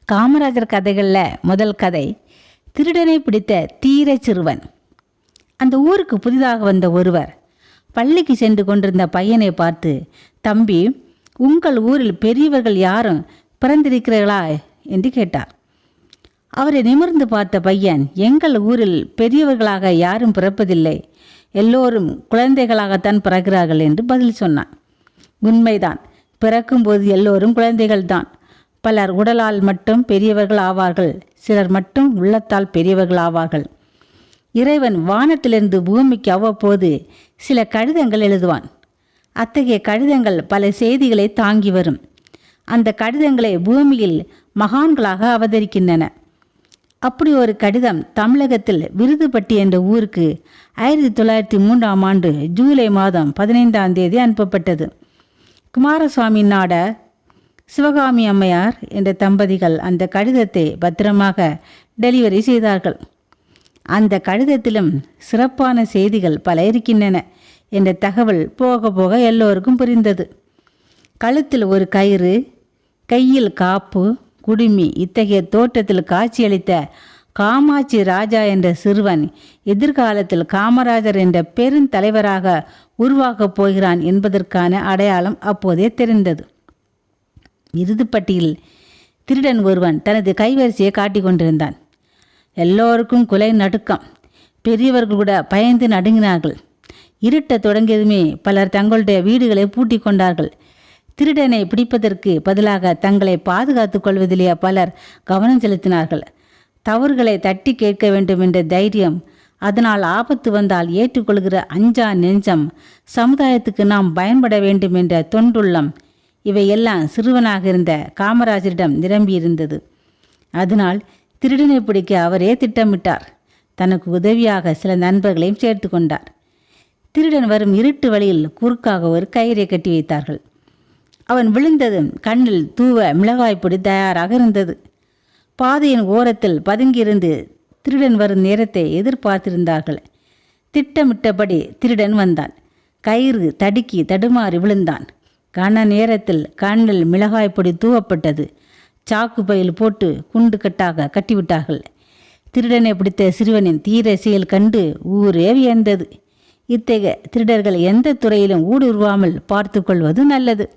காமராஜர் கதைகளில் முதல் கதை திருடனை பிடித்த தீர சிறுவன். அந்த ஊருக்கு புதிதாக வந்த ஒருவர் பள்ளிக்கு சென்று கொண்டிருந்த பையனை பார்த்து, தம்பி, உங்கள் ஊரில் பெரியவர்கள் யாரும் பிறந்திருக்கிறீர்களா என்று கேட்டார். அவரை நிமிர்ந்து பார்த்த பையன், எங்கள் ஊரில் பெரியவர்களாக யாரும் பிறப்பதில்லை, எல்லோரும் குழந்தைகளாகத்தான் பிறக்கிறார்கள் என்று பதில் சொன்னான். உண்மைதான், பிறக்கும்போது எல்லோரும் குழந்தைகள்தான். பலர் உடலால் மட்டும் பெரியவர்கள் ஆவார்கள், சிலர் மட்டும் உள்ளத்தால் பெரியவர்கள் ஆவார்கள். இறைவன் வானத்திலிருந்து பூமிக்கு அவ்வப்போது சில கடிதங்கள் எழுதுவான். அத்தகைய கடிதங்கள் பல செய்திகளை தாங்கி வரும். அந்த கடிதங்களை பூமியில் மகான்களாக அவதரிக்கின்றன. அப்படி ஒரு கடிதம் தமிழகத்தில் விருதுப்பட்டி என்ற ஊருக்கு 1903ஆம் ஆண்டு ஜூலை மாதம் 15ஆம் தேதி அனுப்பப்பட்டது. குமாரசுவாமி நாடார், சிவகாமி அம்மையார் என்ற தம்பதிகள் அந்த கடிதத்தை பத்திரமாக டெலிவரி செய்தார்கள். அந்த கடிதத்திலும் சிறப்பான செய்திகள் பல இருக்கின்றன என்ற தகவல் போக போக எல்லோருக்கும் புரிந்தது. கழுத்தில் ஒரு கயிறு, கையில் காப்பு, குடுமி, இத்தகைய தோற்றத்தில் காட்சியளித்த காமாட்சி ராஜா என்ற சிறுவன் எதிர்காலத்தில் காமராஜர் என்ற பெருந்தலைவராக உருவாக்கப் போகிறான் என்பதற்கான அடையாளம் அப்போதே தெரிந்தது. விருதுப்பட்டியில் திருடன் ஒருவன் தனது கைவரிசையை காட்டிக் கொண்டிருந்தான். எல்லோருக்கும் குலை நடுக்கம். பெரியவர்கள் கூட பயந்து நடுங்கினார்கள். இருட்ட தொடங்கியதுமே பலர் தங்களுடைய வீடுகளை பூட்டி கொண்டார்கள். திருடனை பிடிப்பதற்கு பதிலாக தங்களை பாதுகாத்துக் கொள்வதிலேயே பலர் கவனம் செலுத்தினார்கள். தவறுகளை தட்டி கேட்க வேண்டும் என்ற தைரியம், அதனால் ஆபத்து வந்தால் ஏற்றுக்கொள்கிற அஞ்சா நெஞ்சம், சமுதாயத்துக்கு நாம் பயன்பட வேண்டும் என்ற தொண்டுள்ளம், இவையெல்லாம் சிறுவனாக இருந்த காமராஜரிடம் நிரம்பியிருந்தது. அதனால் திருடனை பிடிக்க அவரே திட்டமிட்டார். தனக்கு உதவியாக சில நண்பர்களையும் சேர்த்து கொண்டார். திருடன் வரும் இருட்டு வழியில் குறுக்காக ஒரு கயிறை கட்டி வைத்தார்கள். அவன் விழுந்ததும் கண்ணில் தூவ மிளகாய்ப்பொடி தயாராக இருந்தது. பாதையின் ஓரத்தில் பதுங்கியிருந்து திருடன் வரும் நேரத்தை எதிர்பார்த்திருந்தார்கள். திட்டமிட்டபடி திருடன் வந்தான். கயிறு தடுக்கி தடுமாறி விழுந்தான். கன நேரத்தில் கண்ணில் மிளகாய்ப்பொடி தூவப்பட்டது. சாக்கு பையில் போட்டு குண்டு கட்டாக கட்டிவிட்டார்கள். திருடனை பிடித்த சிறுவனின் தீர செயல் கண்டு ஊரே வியந்தது. இத்தகைய திருடர்கள் எந்த துறையிலும் ஊடுருவாமல் பார்த்து கொள்வது நல்லது.